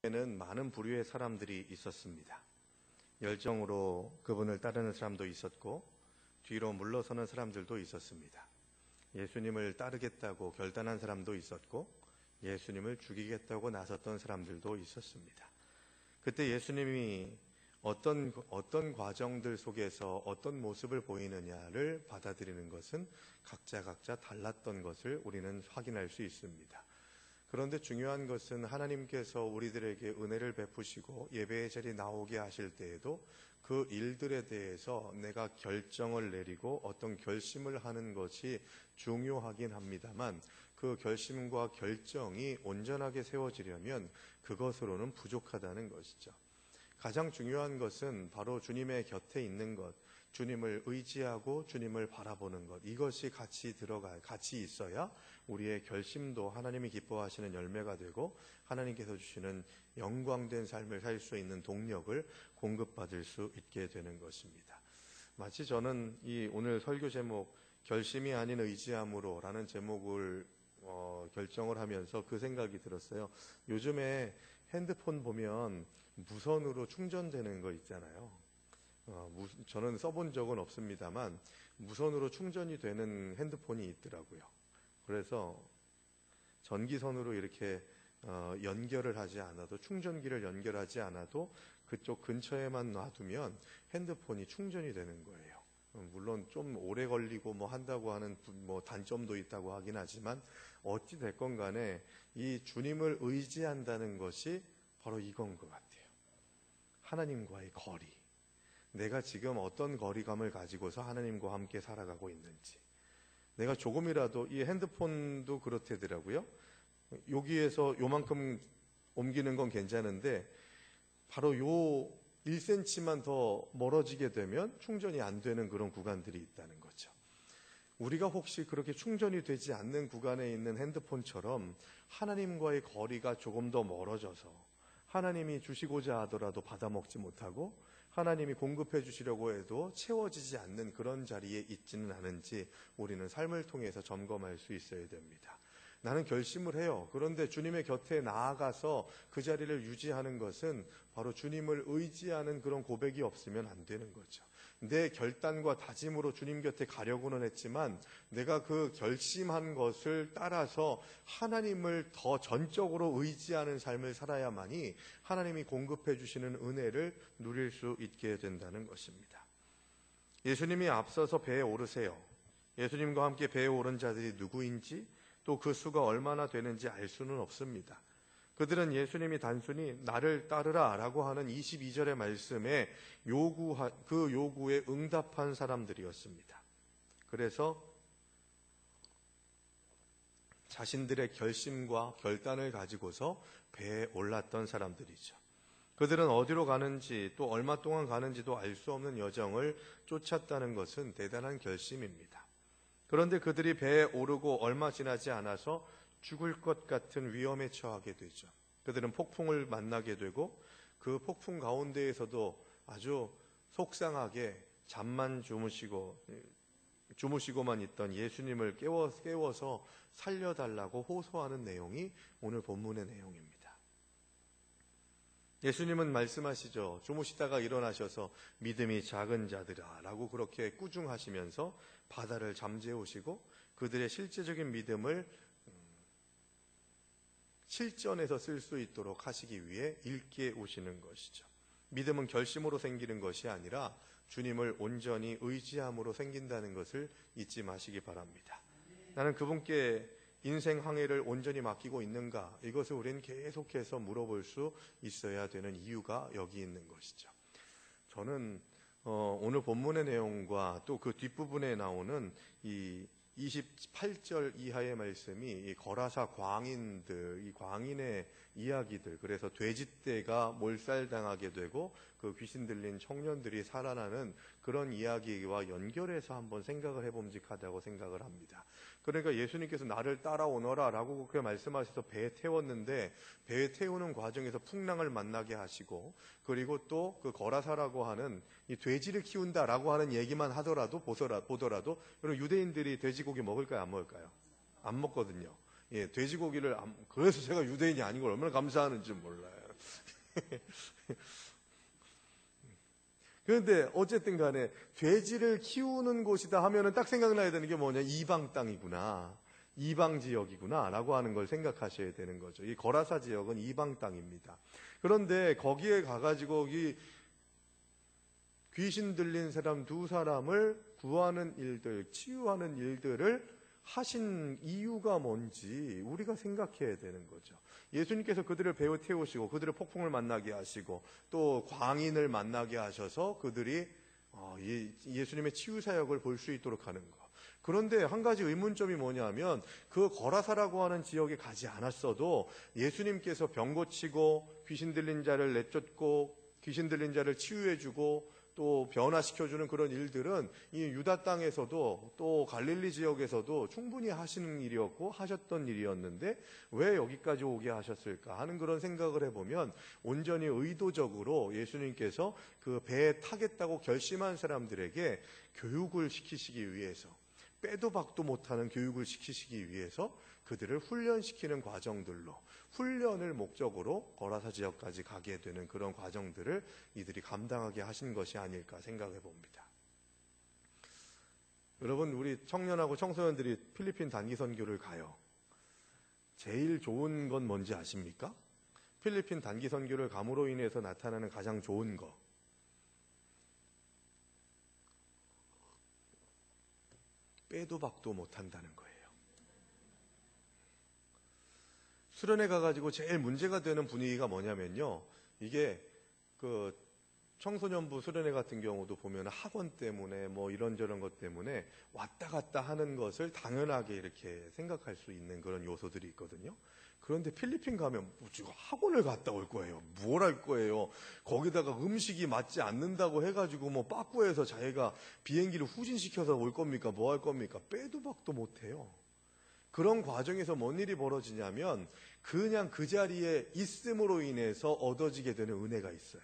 에는 많은 부류의 사람들이 있었습니다. 열정으로 그분을 따르는 사람도 있었고 뒤로 물러서는 사람들도 있었습니다. 예수님을 따르겠다고 결단한 사람도 있었고 예수님을 죽이겠다고 나섰던 사람들도 있었습니다. 그때 예수님이 어떤 과정들 속에서 어떤 모습을 보이느냐를 받아들이는 것은 각자 달랐던 것을 우리는 확인할 수 있습니다. 그런데 중요한 것은 하나님께서 우리들에게 은혜를 베푸시고 예배의 자리에 나오게 하실 때에도 그 일들에 대해서 내가 결정을 내리고 어떤 결심을 하는 것이 중요하긴 합니다만 그 결심과 결정이 온전하게 세워지려면 그것으로는 부족하다는 것이죠. 가장 중요한 것은 바로 주님의 곁에 있는 것, 주님을 의지하고 주님을 바라보는 것, 이것이 같이 있어야 우리의 결심도 하나님이 기뻐하시는 열매가 되고 하나님께서 주시는 영광된 삶을 살 수 있는 동력을 공급받을 수 있게 되는 것입니다. 마치 저는 이 오늘 설교 제목 결심이 아닌 의지함으로 라는 제목을 결정을 하면서 그 생각이 들었어요. 요즘에 핸드폰 보면 무선으로 충전되는 거 있잖아요. 저는 써본 적은 없습니다만 무선으로 충전이 되는 핸드폰이 있더라고요. 그래서 전기선으로 이렇게 연결을 하지 않아도, 충전기를 연결하지 않아도 그쪽 근처에만 놔두면 핸드폰이 충전이 되는 거예요. 물론 좀 오래 걸리고 한다고 하는 단점도 있다고 하긴 하지만 어찌 됐건 간에 이 주님을 의지한다는 것이 바로 이건 것 같아요. 하나님과의 거리. 내가 지금 어떤 거리감을 가지고서 하나님과 함께 살아가고 있는지. 내가 조금이라도, 이 핸드폰도 그렇다더라고요. 여기에서 요만큼 옮기는 건 괜찮은데 바로 요 1cm만 더 멀어지게 되면 충전이 안 되는 그런 구간들이 있다는 거죠. 우리가 혹시 그렇게 충전이 되지 않는 구간에 있는 핸드폰처럼 하나님과의 거리가 조금 더 멀어져서 하나님이 주시고자 하더라도 받아먹지 못하고 하나님이 공급해 주시려고 해도 채워지지 않는 그런 자리에 있지는 않은지 우리는 삶을 통해서 점검할 수 있어야 됩니다. 나는 결심을 해요. 그런데 주님의 곁에 나아가서 그 자리를 유지하는 것은 바로 주님을 의지하는 그런 고백이 없으면 안 되는 거죠. 내 결단과 다짐으로 주님 곁에 가려고는 했지만 내가 그 결심한 것을 따라서 하나님을 더 전적으로 의지하는 삶을 살아야만이 하나님이 공급해 주시는 은혜를 누릴 수 있게 된다는 것입니다. 예수님이 앞서서 배에 오르세요. 예수님과 함께 배에 오른 자들이 누구인지 또 그 수가 얼마나 되는지 알 수는 없습니다. 그들은 예수님이 단순히 나를 따르라 라고 하는 22절의 말씀에 그 요구에 응답한 사람들이었습니다. 그래서 자신들의 결심과 결단을 가지고서 배에 올랐던 사람들이죠. 그들은 어디로 가는지 또 얼마 동안 가는지도 알 수 없는 여정을 쫓았다는 것은 대단한 결심입니다. 그런데 그들이 배에 오르고 얼마 지나지 않아서 죽을 것 같은 위험에 처하게 되죠. 그들은 폭풍을 만나게 되고 그 폭풍 가운데에서도 아주 속상하게 잠만 주무시고만 있던 예수님을 깨워서 살려달라고 호소하는 내용이 오늘 본문의 내용입니다. 예수님은 말씀하시죠. 주무시다가 일어나셔서 믿음이 작은 자들아 라고 그렇게 꾸중하시면서 바다를 잠재우시고 그들의 실제적인 믿음을 실전에서 쓸 수 있도록 하시기 위해 일깨 오시는 것이죠. 믿음은 결심으로 생기는 것이 아니라 주님을 온전히 의지함으로 생긴다는 것을 잊지 마시기 바랍니다. 나는 그분께 인생 항해를 온전히 맡기고 있는가? 이것을 우리는 계속해서 물어볼 수 있어야 되는 이유가 여기 있는 것이죠. 저는 오늘 본문의 내용과 또 그 뒷부분에 나오는 이 28절 이하의 말씀이 이 거라사 광인들, 이 광인의 이야기들, 그래서 돼지떼가 몰살당하게 되고 그 귀신 들린 청년들이 살아나는 그런 이야기와 연결해서 한번 생각을 해봄직하다고 생각을 합니다. 그러니까 예수님께서 나를 따라오너라 라고 그렇게 말씀하셔서 배에 태웠는데 배에 태우는 과정에서 풍랑을 만나게 하시고 그리고 또 그 거라사라고 하는 이 돼지를 키운다라고 하는 얘기만 하더라도 보더라도 여러분 유대인들이 돼지고기 먹을까요? 안 먹을까요? 안 먹거든요. 예, 돼지고기를 그래서 제가 유대인이 아닌 걸 얼마나 감사하는지 몰라요. 그런데 어쨌든 간에 돼지를 키우는 곳이다 하면은 딱 생각나야 되는 게 뭐냐, 이방 땅이구나, 이방 지역이구나 라고 하는 걸 생각하셔야 되는 거죠. 이 거라사 지역은 이방 땅입니다. 그런데 거기에 가가지고 이 귀신 들린 사람 두 사람을 구하는 일들, 치유하는 일들을 하신 이유가 뭔지 우리가 생각해야 되는 거죠. 예수님께서 그들을 배우 태우시고 그들을 폭풍을 만나게 하시고 또 광인을 만나게 하셔서 그들이 예수님의 치유 사역을 볼 수 있도록 하는 것. 그런데 한 가지 의문점이 뭐냐면 그 거라사라고 하는 지역에 가지 않았어도 예수님께서 병 고치고 귀신 들린 자를 내쫓고 귀신 들린 자를 치유해주고 또 변화시켜주는 그런 일들은 이 유다 땅에서도 또 갈릴리 지역에서도 충분히 하시는 일이었고 하셨던 일이었는데 왜 여기까지 오게 하셨을까 하는 그런 생각을 해보면 온전히 의도적으로 예수님께서 그 배에 타겠다고 결심한 사람들에게 교육을 시키시기 위해서, 빼도 박도 못하는 교육을 시키시기 위해서 그들을 훈련시키는 과정들로, 훈련을 목적으로 거라사 지역까지 가게 되는 그런 과정들을 이들이 감당하게 하신 것이 아닐까 생각해 봅니다. 여러분, 우리 청년하고 청소년들이 필리핀 단기 선교를 가요. 제일 좋은 건 뭔지 아십니까? 필리핀 단기 선교를 감으로 인해서 나타나는 가장 좋은 거, 빼도 박도 못한다는 거예요. 수련회 가가지고 제일 문제가 되는 분위기가 뭐냐면요, 이게 그 청소년부 수련회 같은 경우도 보면 학원 때문에 뭐 이런저런 것 때문에 왔다 갔다 하는 것을 당연하게 이렇게 생각할 수 있는 그런 요소들이 있거든요. 그런데 필리핀 가면 지금 학원을 갔다 올 거예요. 뭘 할 거예요. 거기다가 음식이 맞지 않는다고 해가지고 뭐 빠꾸해서 자기가 비행기를 후진시켜서 올 겁니까? 뭐 할 겁니까? 빼도 박도 못해요. 그런 과정에서 뭔 일이 벌어지냐면 그냥 그 자리에 있음으로 인해서 얻어지게 되는 은혜가 있어요.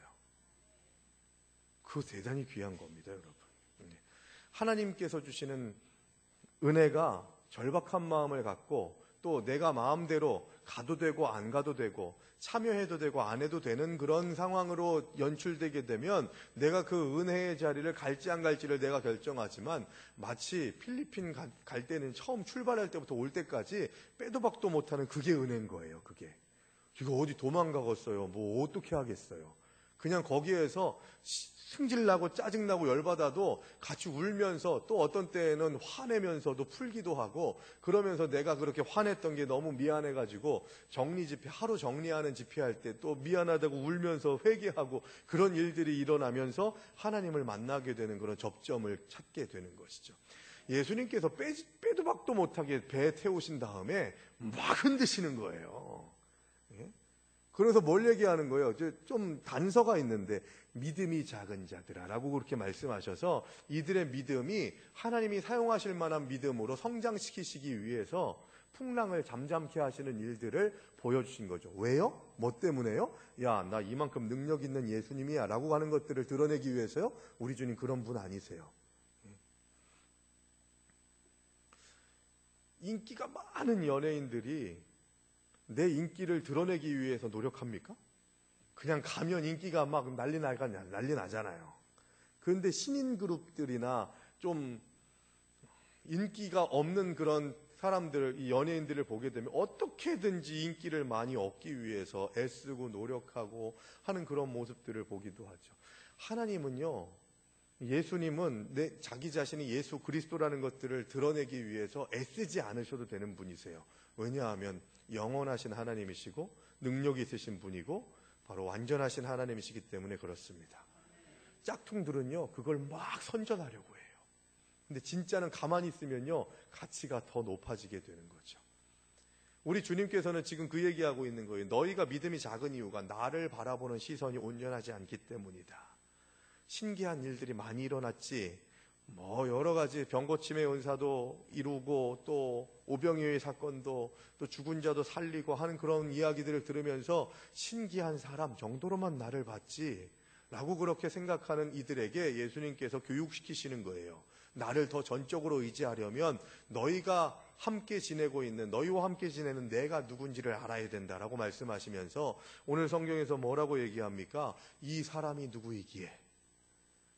그거 대단히 귀한 겁니다, 여러분. 하나님께서 주시는 은혜가 절박한 마음을 갖고 또 내가 마음대로 가도 되고 안 가도 되고 참여해도 되고 안 해도 되는 그런 상황으로 연출되게 되면 내가 그 은혜의 자리를 갈지 안 갈지를 내가 결정하지만 마치 필리핀 갈 때는 처음 출발할 때부터 올 때까지 빼도 박도 못하는 그게 은혜인 거예요. 그게. 지금 어디 도망가겠어요. 뭐 어떻게 하겠어요. 그냥 거기에서 승질나고 짜증나고 열받아도 같이 울면서 또 어떤 때는 화내면서도 풀기도 하고 그러면서 내가 그렇게 화냈던 게 너무 미안해가지고 정리 집회, 하루 정리하는 집회할 때 또 미안하다고 울면서 회개하고 그런 일들이 일어나면서 하나님을 만나게 되는 그런 접점을 찾게 되는 것이죠. 예수님께서 빼도 박도 못하게 배에 태우신 다음에 막 흔드시는 거예요. 그래서 뭘 얘기하는 거예요? 좀 단서가 있는데 믿음이 작은 자들아라고 그렇게 말씀하셔서 이들의 믿음이 하나님이 사용하실 만한 믿음으로 성장시키시기 위해서 풍랑을 잠잠케 하시는 일들을 보여주신 거죠. 왜요? 뭐 때문에요? 야, 나 이만큼 능력 있는 예수님이야 라고 하는 것들을 드러내기 위해서요? 우리 주님 그런 분 아니세요. 인기가 많은 연예인들이 내 인기를 드러내기 위해서 노력합니까? 그냥 가면 인기가 막 난리 나잖아요. 그런데 신인 그룹들이나 좀 인기가 없는 그런 사람들, 이 연예인들을 보게 되면 어떻게든지 인기를 많이 얻기 위해서 애쓰고 노력하고 하는 그런 모습들을 보기도 하죠. 하나님은요, 예수님은 자기 자신이 예수 그리스도라는 것들을 드러내기 위해서 애쓰지 않으셔도 되는 분이세요. 왜냐하면 영원하신 하나님이시고 능력이 있으신 분이고 바로 완전하신 하나님이시기 때문에 그렇습니다. 짝퉁들은요, 그걸 막 선전하려고 해요. 근데 진짜는 가만히 있으면요, 가치가 더 높아지게 되는 거죠. 우리 주님께서는 지금 그 얘기하고 있는 거예요. 너희가 믿음이 작은 이유가 나를 바라보는 시선이 온전하지 않기 때문이다. 신기한 일들이 많이 일어났지, 뭐 여러 가지 병고침의 은사도 이루고 또 오병이어의 사건도 또 죽은 자도 살리고 하는 그런 이야기들을 들으면서 신기한 사람 정도로만 나를 봤지 라고 그렇게 생각하는 이들에게 예수님께서 교육시키시는 거예요. 나를 더 전적으로 의지하려면 너희가 함께 지내고 있는, 너희와 함께 지내는 내가 누군지를 알아야 된다라고 말씀하시면서 오늘 성경에서 뭐라고 얘기합니까? 이 사람이 누구이기에?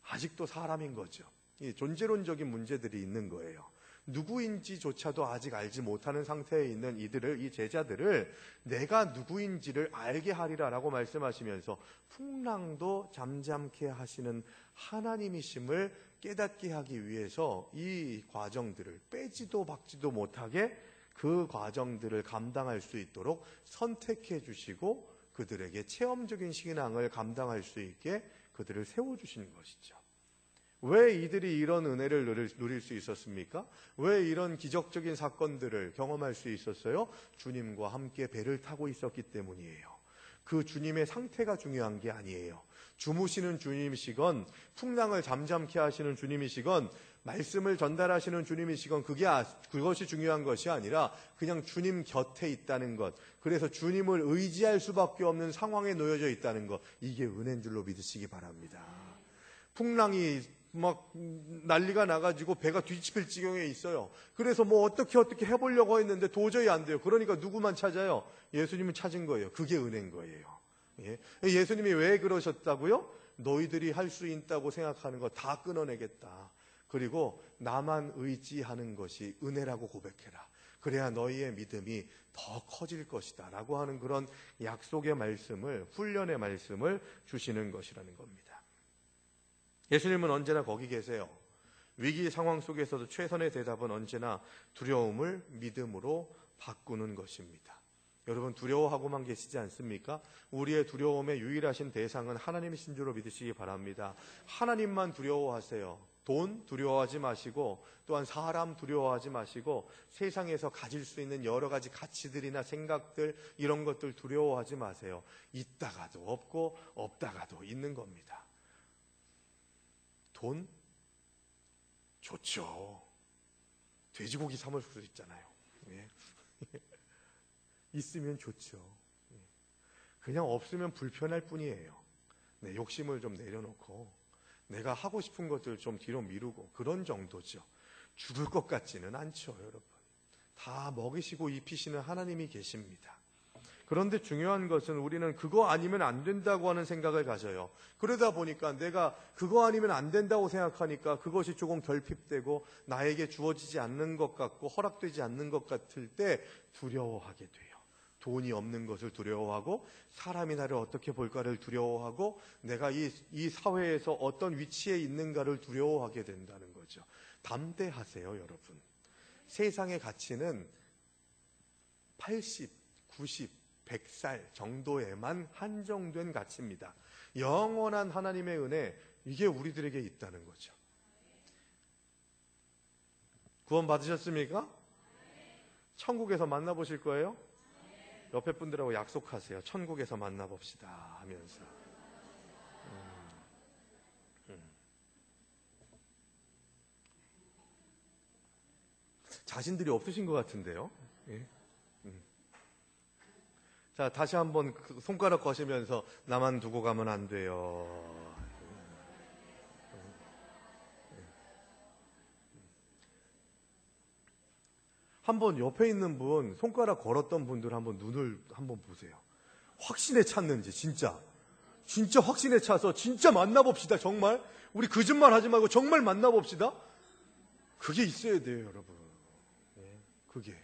아직도 사람인 거죠. 이 존재론적인 문제들이 있는 거예요. 누구인지조차도 아직 알지 못하는 상태에 있는 이 제자들을 내가 누구인지를 알게 하리라라고 말씀하시면서 풍랑도 잠잠케 하시는 하나님이심을 깨닫게 하기 위해서 이 과정들을 빼지도 박지도 못하게 그 과정들을 감당할 수 있도록 선택해 주시고 그들에게 체험적인 신앙을 감당할 수 있게 그들을 세워주시는 것이죠. 왜 이들이 이런 은혜를 누릴 수 있었습니까? 왜 이런 기적적인 사건들을 경험할 수 있었어요? 주님과 함께 배를 타고 있었기 때문이에요. 그 주님의 상태가 중요한 게 아니에요. 주무시는 주님이시건 풍랑을 잠잠케 하시는 주님이시건 말씀을 전달하시는 주님이시건 그것이 중요한 것이 아니라 그냥 주님 곁에 있다는 것, 그래서 주님을 의지할 수밖에 없는 상황에 놓여져 있다는 것, 이게 은혜인 줄로 믿으시기 바랍니다. 풍랑이 막 난리가 나가지고 배가 뒤집힐 지경에 있어요. 그래서 뭐 어떻게 해보려고 했는데 도저히 안 돼요. 그러니까 누구만 찾아요? 예수님을 찾은 거예요. 그게 은혜인 거예요. 예수님이 왜 그러셨다고요? 너희들이 할 수 있다고 생각하는 거 다 끊어내겠다. 그리고 나만 의지하는 것이 은혜라고 고백해라. 그래야 너희의 믿음이 더 커질 것이다 라고 하는 그런 약속의 말씀을, 훈련의 말씀을 주시는 것이라는 겁니다. 예수님은 언제나 거기 계세요. 위기 상황 속에서도 최선의 대답은 언제나 두려움을 믿음으로 바꾸는 것입니다. 여러분 두려워하고만 계시지 않습니까? 우리의 두려움의 유일하신 대상은 하나님이신 줄로 믿으시기 바랍니다. 하나님만 두려워하세요. 돈 두려워하지 마시고 또한 사람 두려워하지 마시고 세상에서 가질 수 있는 여러 가지 가치들이나 생각들 이런 것들 두려워하지 마세요. 있다가도 없고 없다가도 있는 겁니다. 돈? 좋죠. 돼지고기 사 먹을 수 있잖아요. 예. 있으면 좋죠. 예. 그냥 없으면 불편할 뿐이에요. 내 욕심을 좀 내려놓고 내가 하고 싶은 것들 좀 뒤로 미루고 그런 정도죠. 죽을 것 같지는 않죠, 여러분. 다 먹이시고 입히시는 하나님이 계십니다. 그런데 중요한 것은 우리는 그거 아니면 안 된다고 하는 생각을 가져요. 그러다 보니까 내가 그거 아니면 안 된다고 생각하니까 그것이 조금 결핍되고 나에게 주어지지 않는 것 같고 허락되지 않는 것 같을 때 두려워하게 돼요. 돈이 없는 것을 두려워하고 사람이 나를 어떻게 볼까를 두려워하고 내가 이 사회에서 어떤 위치에 있는가를 두려워하게 된다는 거죠. 담대하세요, 여러분. 세상의 가치는 80, 90, 100살 정도에만 한정된 가치입니다. 영원한 하나님의 은혜, 이게 우리들에게 있다는 거죠. 구원 받으셨습니까? 천국에서 만나보실 거예요? 옆에 분들하고 약속하세요. 천국에서 만나봅시다 하면서. 자신들이 없으신 것 같은데요. 예? 자, 다시 한번 손가락 거시면서 나만 두고 가면 안 돼요. 한번 옆에 있는 분, 손가락 걸었던 분들 한번 눈을 한번 보세요. 확신에 찼는지, 진짜 확신에 차서 진짜 만나봅시다, 정말. 우리 거짓말 하지 말고 정말 만나봅시다. 그게 있어야 돼요, 여러분. 그게.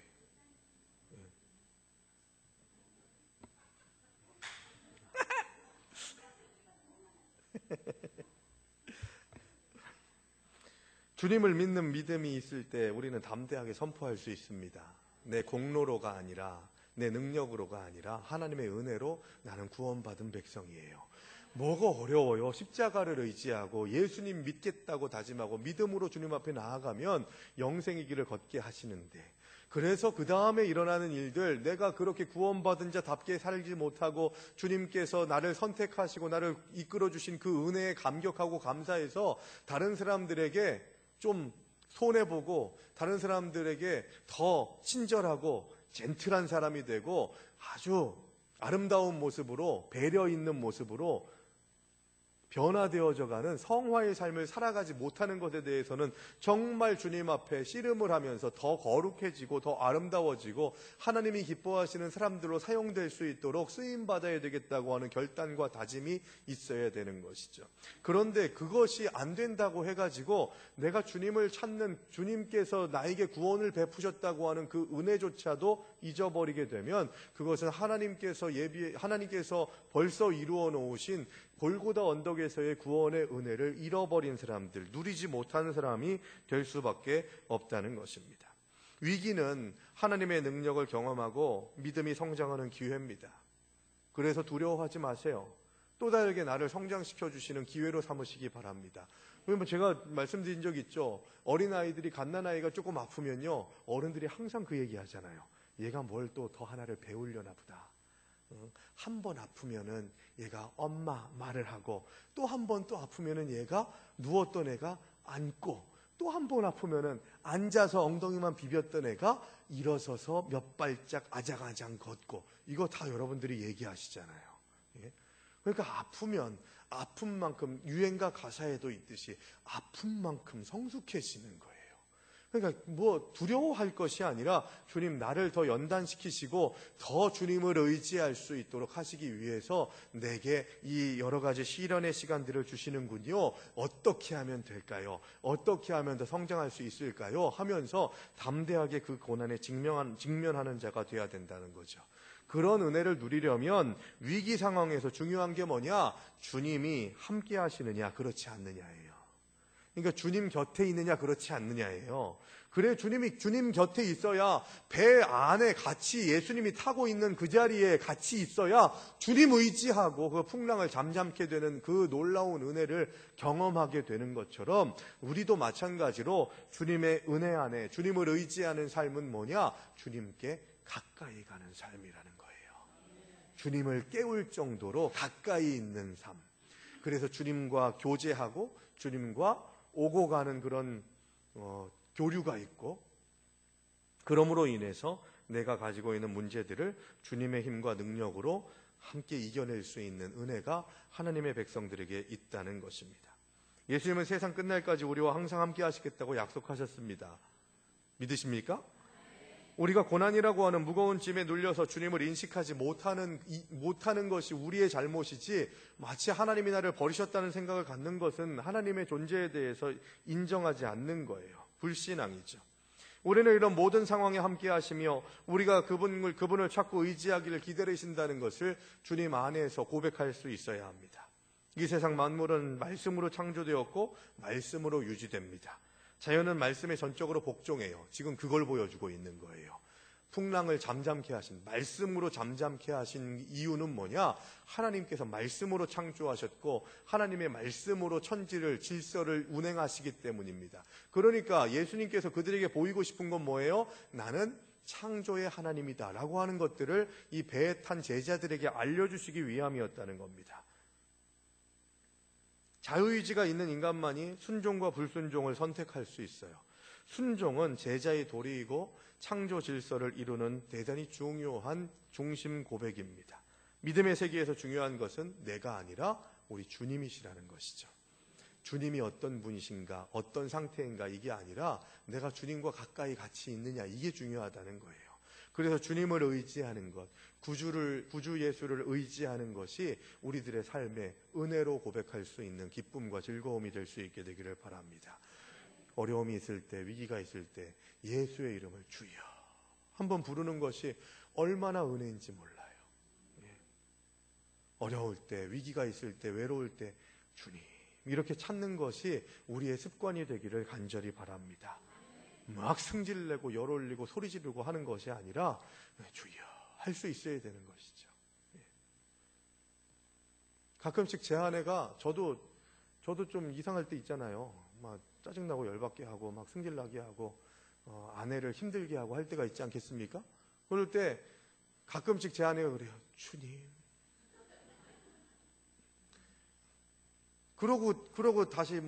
주님을 믿는 믿음이 있을 때 우리는 담대하게 선포할 수 있습니다. 내 공로로가 아니라 내 능력으로가 아니라 하나님의 은혜로 나는 구원받은 백성이에요. 뭐가 어려워요? 십자가를 의지하고 예수님 믿겠다고 다짐하고 믿음으로 주님 앞에 나아가면 영생의 길을 걷게 하시는데, 그래서 그 다음에 일어나는 일들, 내가 그렇게 구원받은 자답게 살지 못하고 주님께서 나를 선택하시고 나를 이끌어주신 그 은혜에 감격하고 감사해서 다른 사람들에게 좀 손해보고 다른 사람들에게 더 친절하고 젠틀한 사람이 되고 아주 아름다운 모습으로, 배려 있는 모습으로 변화되어져가는 성화의 삶을 살아가지 못하는 것에 대해서는 정말 주님 앞에 씨름을 하면서 더 거룩해지고 더 아름다워지고 하나님이 기뻐하시는 사람들로 사용될 수 있도록 쓰임받아야 되겠다고 하는 결단과 다짐이 있어야 되는 것이죠. 그런데 그것이 안 된다고 해가지고 내가 주님을 찾는, 주님께서 나에게 구원을 베푸셨다고 하는 그 은혜조차도 잊어버리게 되면 그것은 하나님께서 벌써 이루어 놓으신 골고다 언덕에서의 구원의 은혜를 잃어버린 사람들, 누리지 못하는 사람이 될 수밖에 없다는 것입니다. 위기는 하나님의 능력을 경험하고 믿음이 성장하는 기회입니다. 그래서 두려워하지 마세요. 또 다르게 나를 성장시켜 주시는 기회로 삼으시기 바랍니다. 그러면 제가 말씀드린 적 있죠. 어린아이들이 갓난아이가 조금 아프면요, 어른들이 항상 그 얘기 하잖아요. 얘가 뭘 또 더 하나를 배우려나 보다. 한 번 아프면은 얘가 엄마 말을 하고, 또 한 번 또 아프면은 얘가 누웠던 애가 앉고, 또 한 번 아프면은 앉아서 엉덩이만 비볐던 애가 일어서서 몇 발짝 아장아장 걷고, 이거 다 여러분들이 얘기하시잖아요. 예? 그러니까 아프면 아픈 만큼, 유행가 가사에도 있듯이 아픈 만큼 성숙해지는 거예요. 그러니까 뭐 두려워할 것이 아니라 주님 나를 더 연단시키시고 더 주님을 의지할 수 있도록 하시기 위해서 내게 이 여러 가지 시련의 시간들을 주시는군요. 어떻게 하면 될까요? 어떻게 하면 더 성장할 수 있을까요? 하면서 담대하게 그 고난에 직면하는 자가 되어야 된다는 거죠. 그런 은혜를 누리려면 위기 상황에서 중요한 게 뭐냐? 주님이 함께 하시느냐, 그렇지 않느냐예요. 그러니까 주님 곁에 있느냐, 그렇지 않느냐예요. 그래, 주님 곁에 있어야, 배 안에 같이 예수님이 타고 있는 그 자리에 같이 있어야 주님 의지하고 그 풍랑을 잠잠케 되는 그 놀라운 은혜를 경험하게 되는 것처럼, 우리도 마찬가지로 주님의 은혜 안에 주님을 의지하는 삶은 뭐냐? 주님께 가까이 가는 삶이라는 거예요. 주님을 깨울 정도로 가까이 있는 삶. 그래서 주님과 교제하고 주님과 오고 가는 그런 교류가 있고, 그러므로 인해서 내가 가지고 있는 문제들을 주님의 힘과 능력으로 함께 이겨낼 수 있는 은혜가 하나님의 백성들에게 있다는 것입니다. 예수님은 세상 끝날까지 우리와 항상 함께 하시겠다고 약속하셨습니다. 믿으십니까? 우리가 고난이라고 하는 무거운 짐에 눌려서 주님을 인식하지 못하는 것이 우리의 잘못이지, 마치 하나님이 나를 버리셨다는 생각을 갖는 것은 하나님의 존재에 대해서 인정하지 않는 거예요. 불신앙이죠. 우리는 이런 모든 상황에 함께 하시며 우리가 그분을 찾고 의지하기를 기다리신다는 것을 주님 안에서 고백할 수 있어야 합니다. 이 세상 만물은 말씀으로 창조되었고 말씀으로 유지됩니다. 자연은 말씀에 전적으로 복종해요. 지금 그걸 보여주고 있는 거예요. 풍랑을 잠잠케 하신, 말씀으로 잠잠케 하신 이유는 뭐냐? 하나님께서 말씀으로 창조하셨고 하나님의 말씀으로 천지를, 질서를 운행하시기 때문입니다. 그러니까 예수님께서 그들에게 보이고 싶은 건 뭐예요? 나는 창조의 하나님이다 라고 하는 것들을 이 배에 탄 제자들에게 알려주시기 위함이었다는 겁니다. 자유의지가 있는 인간만이 순종과 불순종을 선택할 수 있어요. 순종은 제자의 도리이고 창조 질서를 이루는 대단히 중요한 중심 고백입니다. 믿음의 세계에서 중요한 것은 내가 아니라 우리 주님이시라는 것이죠. 주님이 어떤 분이신가, 어떤 상태인가, 이게 아니라 내가 주님과 가까이 같이 있느냐, 이게 중요하다는 거예요. 그래서 주님을 의지하는 것, 구주 예수를 의지하는 것이 우리들의 삶에 은혜로 고백할 수 있는 기쁨과 즐거움이 될 수 있게 되기를 바랍니다. 어려움이 있을 때, 위기가 있을 때 예수의 이름을 주여 한번 부르는 것이 얼마나 은혜인지 몰라요. 어려울 때, 위기가 있을 때, 외로울 때 주님 이렇게 찾는 것이 우리의 습관이 되기를 간절히 바랍니다. 막 승질내고 열 올리고 소리 지르고 하는 것이 아니라 주여 할 수 있어야 되는 것이죠. 가끔씩 제 아내가 저도 좀 이상할 때 있잖아요. 막 짜증나고 열받게 하고 막 승질나게 하고 아내를 힘들게 하고 할 때가 있지 않겠습니까? 그럴 때 가끔씩 제 아내가 그래요. 주님. 그러고 다시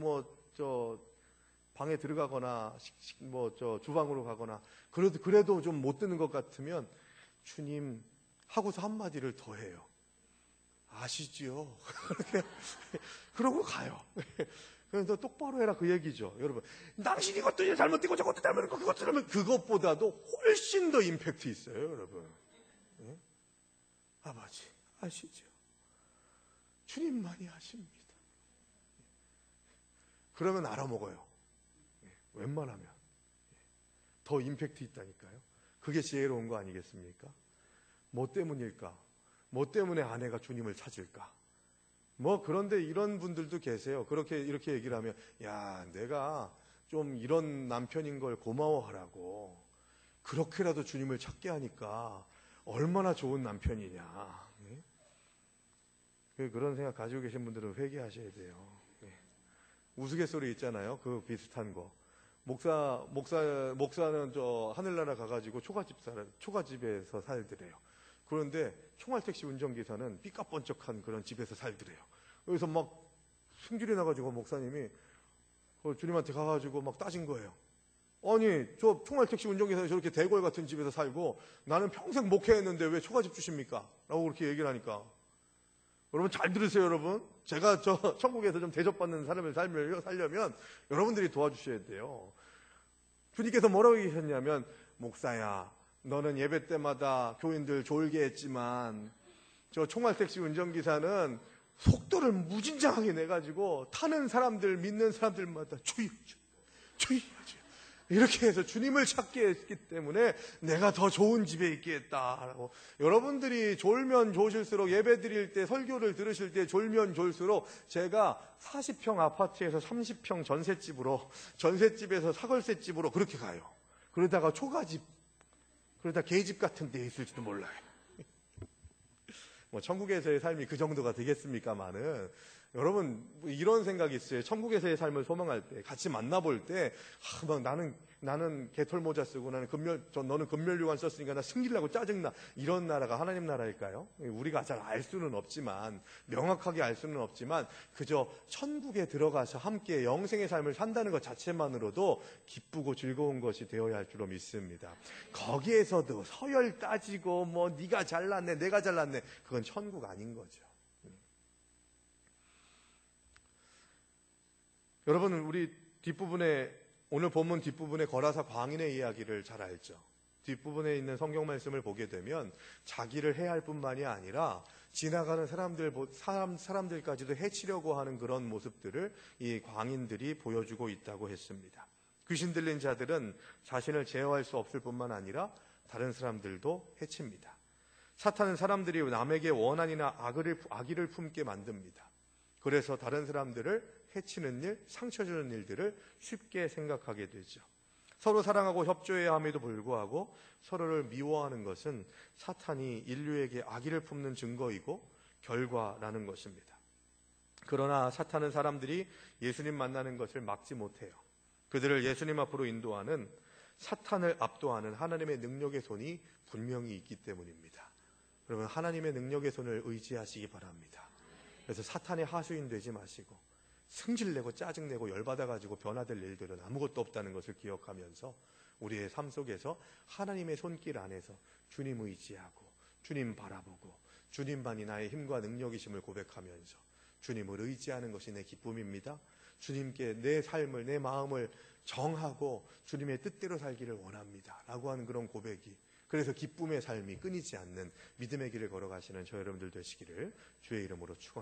방에 들어가거나 주방으로 가거나 그래도 좀 못 듣는 것 같으면 주님 하고서 한마디를 더 해요. 아시지요? 그러고 가요. 그래서 똑바로 해라 그 얘기죠. 여러분, 당신이 이것도 잘못되고 저것도 잘못되고 그것도 잘못, 그것보다도 훨씬 더 임팩트 있어요, 여러분. 네? 아버지 아시죠? 주님만이 아십니다. 그러면 알아먹어요. 웬만하면 더 임팩트 있다니까요. 그게 지혜로운 거 아니겠습니까? 뭐 때문일까? 뭐 때문에 아내가 주님을 찾을까? 뭐 그런데 이런 분들도 계세요. 이렇게 얘기를 하면, 야, 내가 좀 이런 남편인 걸 고마워하라고 그렇게라도 주님을 찾게 하니까 얼마나 좋은 남편이냐. 그런 생각 가지고 계신 분들은 회개하셔야 돼요. 우스갯소리 있잖아요. 그 비슷한 거. 목사는 저 하늘나라 가가지고 초가집에서 살더래요. 그런데 총알택시 운전기사는 삐까뻔쩍한 그런 집에서 살더래요. 여기서 막 승질이 나가지고 목사님이 주님한테 가가지고 막 따진 거예요. 아니, 저 총알택시 운전기사는 저렇게 대궐 같은 집에서 살고 나는 평생 목회했는데 왜 초가집 주십니까? 라고 그렇게 얘기를 하니까, 여러분 잘 들으세요, 여러분. 제가 저 천국에서 좀 대접받는 삶을 살려면 여러분들이 도와주셔야 돼요. 주님께서 뭐라고 얘기하셨냐면, 목사야, 너는 예배 때마다 교인들 졸게 했지만 저 총알택시 운전기사는 속도를 무진장하게 내가지고 타는 사람들, 믿는 사람들마다 주의하죠. 이렇게 해서 주님을 찾게 했기 때문에 내가 더 좋은 집에 있게 했다라고. 여러분들이 졸면 졸실수록, 예배 드릴 때, 설교를 들으실 때 졸면 졸수록, 제가 40평 아파트에서 30평 전셋집에서 사걸셋집으로 그렇게 가요. 그러다가 초가집, 그러다 계집 같은 데 있을지도 몰라요. 뭐 천국에서의 삶이 그 정도가 되겠습니까마는, 여러분 이런 생각이 있어요. 천국에서의 삶을 소망할 때, 같이 만나볼 때, 막 나는 개털 모자 쓰고 너는 금멸류관 썼으니까 나 승질나고 짜증나, 이런 나라가 하나님 나라일까요? 우리가 잘 알 수는 없지만, 명확하게 알 수는 없지만, 그저 천국에 들어가서 함께 영생의 삶을 산다는 것 자체만으로도 기쁘고 즐거운 것이 되어야 할 줄로 믿습니다. 거기에서도 서열 따지고 뭐 네가 잘났네 내가 잘났네, 그건 천국 아닌 거죠. 여러분, 우리 오늘 본문 뒷부분에 거라사 광인의 이야기를 잘 알죠. 뒷부분에 있는 성경 말씀을 보게 되면 자기를 해할 뿐만이 아니라 지나가는 사람들까지도 해치려고 하는 그런 모습들을 이 광인들이 보여주고 있다고 했습니다. 귀신 들린 자들은 자신을 제어할 수 없을 뿐만 아니라 다른 사람들도 해칩니다. 사탄은 사람들이 남에게 원한이나 악의를 품게 만듭니다. 그래서 다른 사람들을 해치는 일, 상처 주는 일들을 쉽게 생각하게 되죠. 서로 사랑하고 협조해야 함에도 불구하고 서로를 미워하는 것은 사탄이 인류에게 악의를 품는 증거이고 결과라는 것입니다. 그러나 사탄은 사람들이 예수님 만나는 것을 막지 못해요. 그들을 예수님 앞으로 인도하는, 사탄을 압도하는 하나님의 능력의 손이 분명히 있기 때문입니다. 여러분, 하나님의 능력의 손을 의지하시기 바랍니다. 그래서 사탄의 하수인 되지 마시고, 승질내고 짜증내고 열받아가지고 변화될 일들은 아무것도 없다는 것을 기억하면서 우리의 삶 속에서 하나님의 손길 안에서 주님 의지하고 주님 바라보고 주님만이 나의 힘과 능력이심을 고백하면서 주님을 의지하는 것이 내 기쁨입니다. 주님께 내 삶을, 내 마음을 정하고 주님의 뜻대로 살기를 원합니다 라고 하는 그런 고백이, 그래서 기쁨의 삶이 끊이지 않는 믿음의 길을 걸어가시는 저 여러분들 되시기를 주의 이름으로 축원합니다.